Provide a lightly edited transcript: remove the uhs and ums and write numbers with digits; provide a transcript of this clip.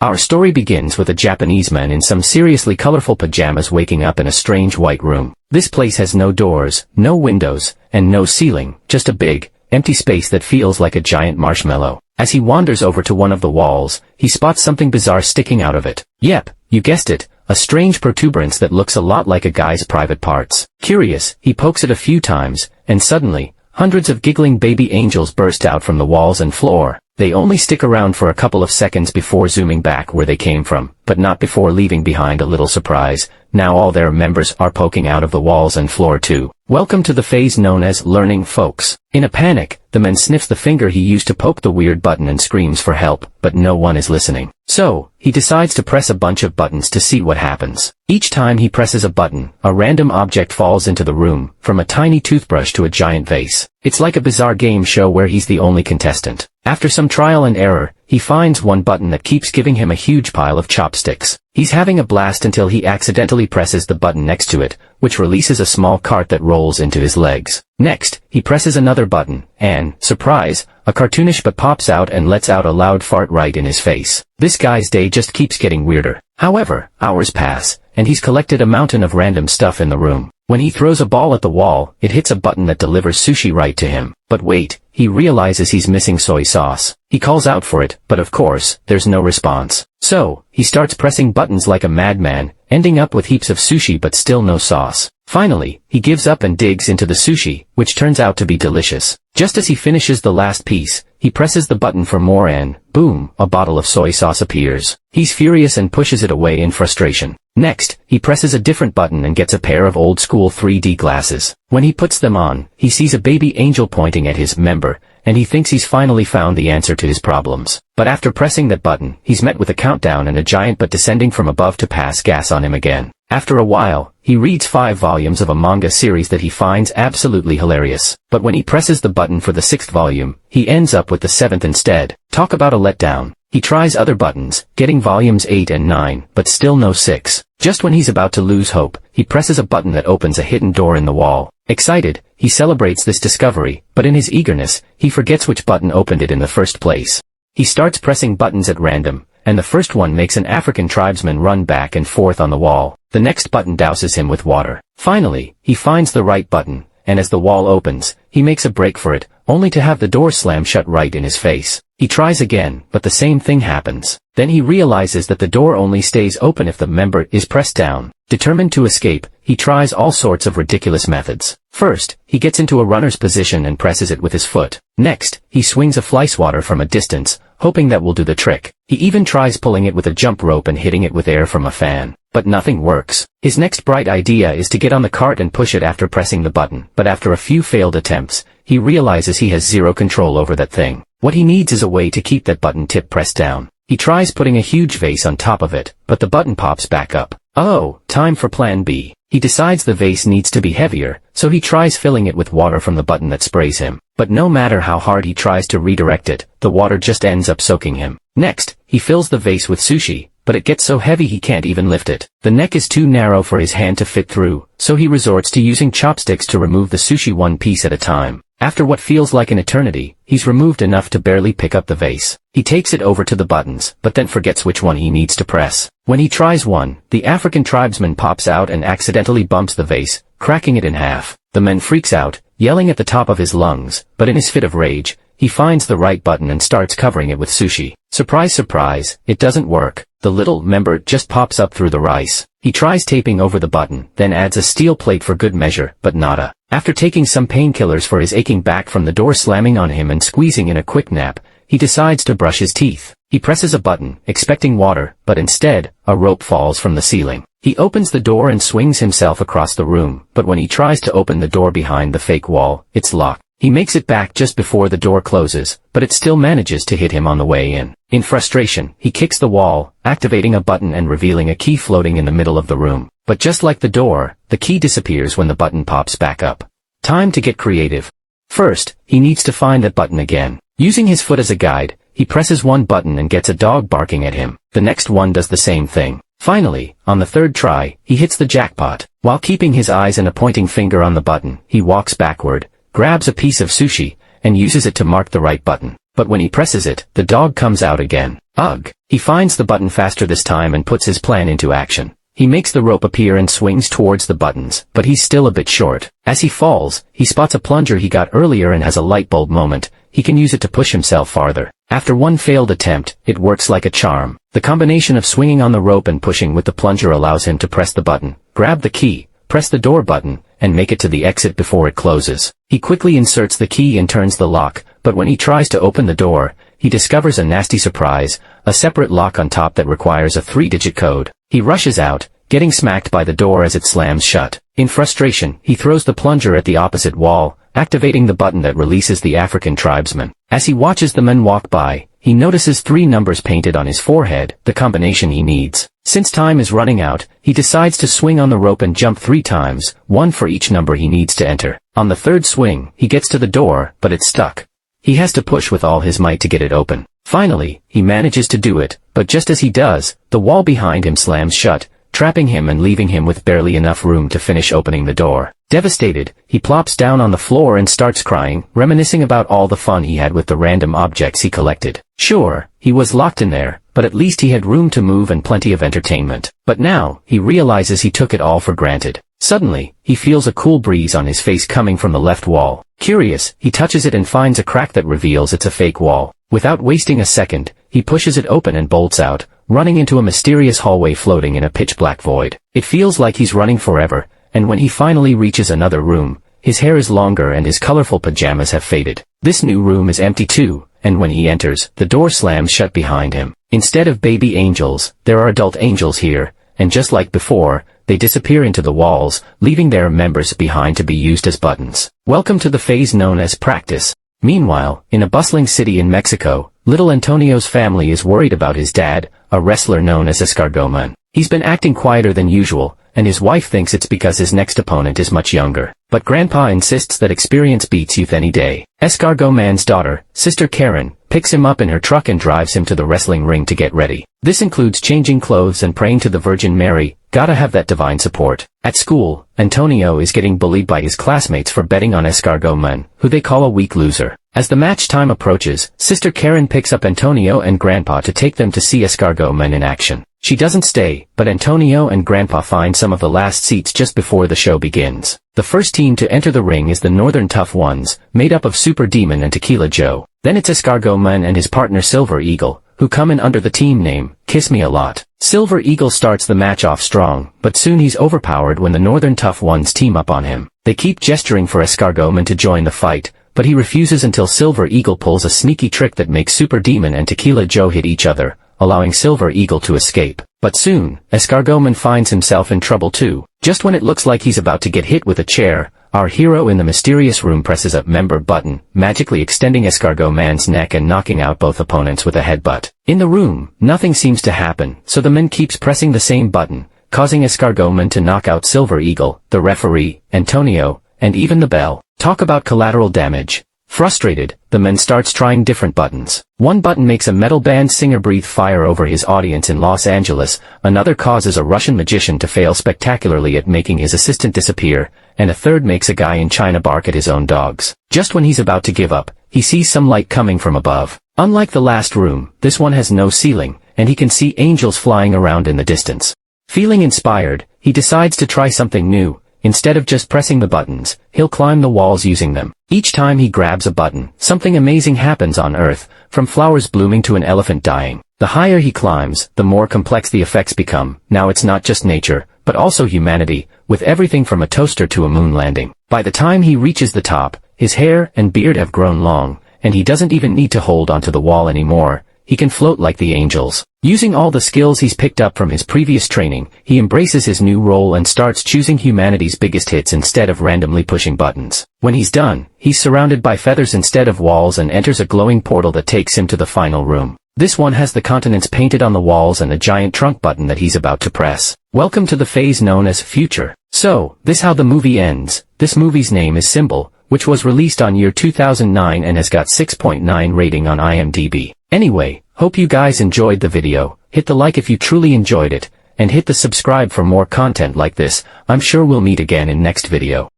Our story begins with a Japanese man in some seriously colorful pajamas waking up in a strange white room. This place has no doors, no windows, and no ceiling, just a big, empty space that feels like a giant marshmallow. As he wanders over to one of the walls, he spots something bizarre sticking out of it. Yep, you guessed it, a strange protuberance that looks a lot like a guy's private parts. Curious, he pokes it a few times, and suddenly, hundreds of giggling baby angels burst out from the walls and floor. They only stick around for a couple of seconds before zooming back where they came from, but not before leaving behind a little surprise. Now all their members are poking out of the walls and floor too. Welcome to the phase known as learning, folks. In a panic, the man sniffs the finger he used to poke the weird button and screams for help, but no one is listening. So, he decides to press a bunch of buttons to see what happens. Each time he presses a button, a random object falls into the room, from a tiny toothbrush to a giant vase. It's like a bizarre game show where he's the only contestant. After some trial and error, he finds one button that keeps giving him a huge pile of chopsticks. He's having a blast until he accidentally presses the button next to it, which releases a small cart that rolls into his legs. Next, he presses another button, and, surprise, a cartoonish butt pops out and lets out a loud fart right in his face. This guy's day just keeps getting weirder. However, hours pass, and he's collected a mountain of random stuff in the room. When he throws a ball at the wall, it hits a button that delivers sushi right to him. But wait, he realizes he's missing soy sauce. He calls out for it, but of course, there's no response. So, he starts pressing buttons like a madman, ending up with heaps of sushi but still no sauce. Finally, he gives up and digs into the sushi, which turns out to be delicious. Just as he finishes the last piece, he presses the button for more and, boom, a bottle of soy sauce appears. He's furious and pushes it away in frustration. Next, he presses a different button and gets a pair of old-school 3D glasses. When he puts them on, he sees a baby angel pointing at his member, and he thinks he's finally found the answer to his problems. But after pressing that button, he's met with a countdown and a giant butt descending from above to pass gas on him again. After a while, he reads 5 volumes of a manga series that he finds absolutely hilarious. But when he presses the button for the 6th volume, he ends up with the 7th instead. Talk about a letdown. He tries other buttons, getting volumes 8 and 9, but still no 6. Just when he's about to lose hope, he presses a button that opens a hidden door in the wall. Excited, he celebrates this discovery, but in his eagerness, he forgets which button opened it in the first place. He starts pressing buttons at random, and the first one makes an African tribesman run back and forth on the wall. The next button douses him with water. Finally, he finds the right button, and as the wall opens, he makes a break for it, only to have the door slam shut right in his face. He tries again, but the same thing happens. Then he realizes that the door only stays open if the member is pressed down. Determined to escape, he tries all sorts of ridiculous methods. First, he gets into a runner's position and presses it with his foot. Next, he swings a fly swatter from a distance, hoping that will do the trick. He even tries pulling it with a jump rope and hitting it with air from a fan. But nothing works. His next bright idea is to get on the cart and push it after pressing the button. But after a few failed attempts, he realizes he has zero control over that thing. What he needs is a way to keep that button tip pressed down. He tries putting a huge vase on top of it, but the button pops back up. Oh, time for plan B. He decides the vase needs to be heavier, so he tries filling it with water from the button that sprays him. But no matter how hard he tries to redirect it, the water just ends up soaking him. Next, he fills the vase with sushi, but it gets so heavy he can't even lift it. The neck is too narrow for his hand to fit through, so he resorts to using chopsticks to remove the sushi one piece at a time. After what feels like an eternity, he's removed enough to barely pick up the vase. He takes it over to the buttons, but then forgets which one he needs to press. When he tries one, the African tribesman pops out and accidentally bumps the vase, cracking it in half. The man freaks out, yelling at the top of his lungs, but in his fit of rage, he finds the right button and starts covering it with sushi. Surprise, surprise, it doesn't work. The little member just pops up through the rice. He tries taping over the button, then adds a steel plate for good measure, but nada. After taking some painkillers for his aching back from the door slamming on him and squeezing in a quick nap, he decides to brush his teeth. He presses a button, expecting water, but instead, a rope falls from the ceiling. He opens the door and swings himself across the room, but when he tries to open the door behind the fake wall, it's locked. He makes it back just before the door closes, but it still manages to hit him on the way in. In frustration, he kicks the wall, activating a button and revealing a key floating in the middle of the room. But just like the door, the key disappears when the button pops back up. Time to get creative. First, he needs to find that button again. Using his foot as a guide, he presses one button and gets a dog barking at him. The next one does the same thing. Finally, on the third try, he hits the jackpot. While keeping his eyes and a pointing finger on the button, he walks backward, grabs a piece of sushi, and uses it to mark the right button. but when he presses it, the dog comes out again. Ugh. He finds the button faster this time and puts his plan into action. He makes the rope appear and swings towards the buttons, but he's still a bit short. As he falls, he spots a plunger he got earlier and has a light bulb moment. He can use it to push himself farther. After one failed attempt, it works like a charm. The combination of swinging on the rope and pushing with the plunger allows him to press the button, grab the key, press the door button, and make it to the exit before it closes. He quickly inserts the key and turns the lock, but when he tries to open the door, he discovers a nasty surprise, a separate lock on top that requires a 3-digit code. He rushes out, getting smacked by the door as it slams shut. In frustration, he throws the plunger at the opposite wall, activating the button that releases the African tribesman. As he watches the men walk by, he notices 3 numbers painted on his forehead, the combination he needs. Since time is running out, he decides to swing on the rope and jump 3 times, 1 for each number he needs to enter. On the 3rd swing, he gets to the door, but it's stuck. He has to push with all his might to get it open. Finally, he manages to do it, but just as he does, the wall behind him slams shut, trapping him and leaving him with barely enough room to finish opening the door. Devastated, he plops down on the floor and starts crying, reminiscing about all the fun he had with the random objects he collected. Sure, he was locked in there, but at least he had room to move and plenty of entertainment. But now, he realizes he took it all for granted. Suddenly, he feels a cool breeze on his face coming from the left wall. Curious, he touches it and finds a crack that reveals it's a fake wall. Without wasting a second, he pushes it open and bolts out, running into a mysterious hallway floating in a pitch-black void. It feels like he's running forever, and when he finally reaches another room, his hair is longer and his colorful pajamas have faded. This new room is empty too, and when he enters, the door slams shut behind him. Instead of baby angels, there are adult angels here, and just like before, they disappear into the walls, leaving their members behind to be used as buttons. Welcome to the phase known as practice. Meanwhile, in a bustling city in Mexico, little Antonio's family is worried about his dad, a wrestler known as Escargot Man. He's been acting quieter than usual, and his wife thinks it's because his next opponent is much younger. But Grandpa insists that experience beats youth any day. Escargot Man's daughter, Sister Karen, picks him up in her truck and drives him to the wrestling ring to get ready. This includes changing clothes and praying to the Virgin Mary. Gotta have that divine support. At school, Antonio is getting bullied by his classmates for betting on Escargot Man, who they call a weak loser. As the match time approaches, Sister Karen picks up Antonio and Grandpa to take them to see Escargot Man in action. She doesn't stay, but Antonio and Grandpa find some of the last seats just before the show begins. The first team to enter the ring is the Northern Tough Ones, made up of Super Demon and Tequila Joe. Then it's Escargot Man and his partner Silver Eagle, who come in under the team name, Kiss Me A Lot. Silver Eagle starts the match off strong, but soon he's overpowered when the Northern Tough Ones team up on him. They keep gesturing for Escargot Man to join the fight, but he refuses until Silver Eagle pulls a sneaky trick that makes Super Demon and Tequila Joe hit each other, allowing Silver Eagle to escape. But soon, Escargot Man finds himself in trouble too. Just when it looks like he's about to get hit with a chair, our hero in the mysterious room presses a member button, magically extending Escargot Man's neck and knocking out both opponents with a headbutt. In the room, nothing seems to happen, so the man keeps pressing the same button, causing Escargot Man to knock out Silver Eagle, the referee, Antonio, and even the bell. Talk about collateral damage. Frustrated, the man starts trying different buttons. One button makes a metal band singer breathe fire over his audience in Los Angeles, another causes a Russian magician to fail spectacularly at making his assistant disappear, and a third makes a guy in China bark at his own dogs. Just when he's about to give up, he sees some light coming from above. Unlike the last room, this one has no ceiling, and he can see angels flying around in the distance. Feeling inspired, he decides to try something new. Instead of just pressing the buttons, he'll climb the walls using them. Each time he grabs a button, something amazing happens on Earth, from flowers blooming to an elephant dying. The higher he climbs, the more complex the effects become. Now it's not just nature, but also humanity, with everything from a toaster to a moon landing. By the time he reaches the top, his hair and beard have grown long, and he doesn't even need to hold onto the wall anymore. He can float like the angels. Using all the skills he's picked up from his previous training, he embraces his new role and starts choosing humanity's biggest hits instead of randomly pushing buttons. When he's done, he's surrounded by feathers instead of walls and enters a glowing portal that takes him to the final room. This one has the continents painted on the walls and a giant trunk button that he's about to press. Welcome to the phase known as Future. So, this how the movie ends. This movie's name is Symbol, which was released on year 2009 and has got 6.9 rating on IMDb. Anyway, hope you guys enjoyed the video. Hit the like if you truly enjoyed it, and hit the subscribe for more content like this. I'm sure we'll meet again in next video.